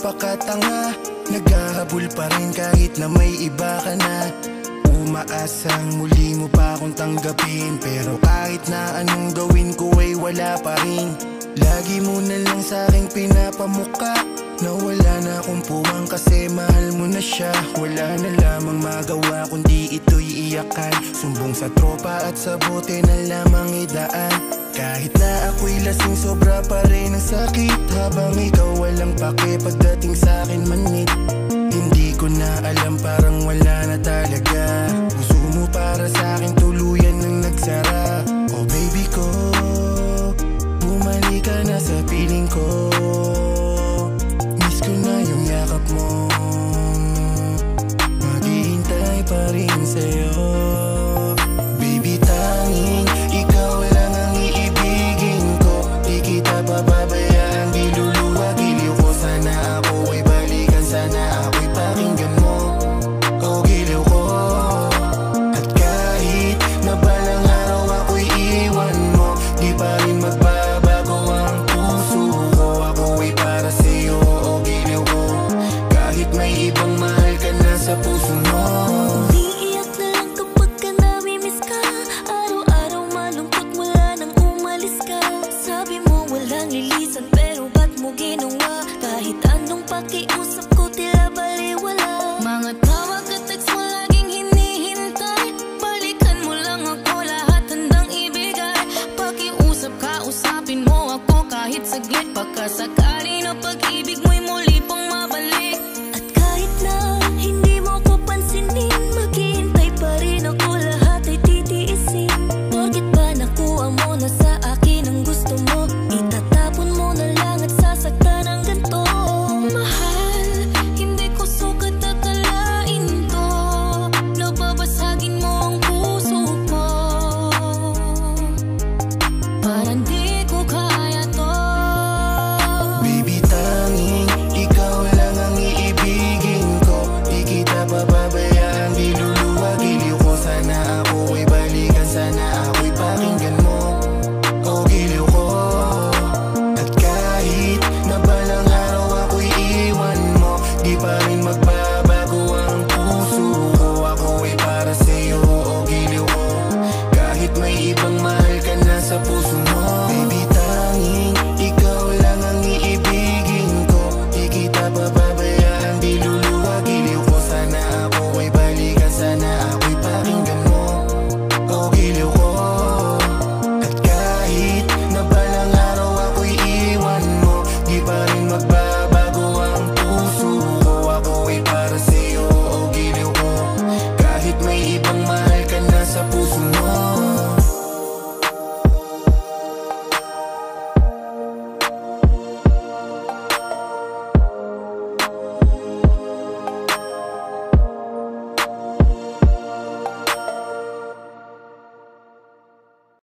napakatanga. Naghahabol pa rin kahit na may iba ka na. Umaasang muli mo pa akong tanggapin, pero kahit na anong gawin ko ay wala pa rin. Lagi mo na lang sa'king pinapamuka na wala na akong puwang kasi mahal mo na siya. Wala na lamang magawa kundi ito'y iyakan. Sumbong sa tropa at sa bote na lamang idaan. Kahit na ako'y lasing sobra pa rin ang sakit, habang ikaw walang pake pagdating sa'kin manit. Hindi ko na alam, parang wala na talaga. Puso mo para sa'kin tuluyan nang nagsara. Oh baby ko, bumalik ka na sa piling ko. Miss ko na yung yakap mo, maghihintay pa rin sa'yo. Baby, tanging ikaw lang ang iibigin ko. Di kita pababayaan, di luluwa giliw ko. Sana ako ay balikan, sana ako'y pakinggan mo. O giliw ko. At kahit na balang araw ako'y iwan mo, di pa rin magbabago ang puso ko. Ako ay para sa'yo, o giliw ko. Kahit may ibang mahal ka na sa puso mo. Umiiyak na lang kapag ka namimiss ka. Araw-araw malungkot mula nang umalis ka. Sabi mo walang lilisan, pero ba't mo ginawa? Kahit anong pakiusap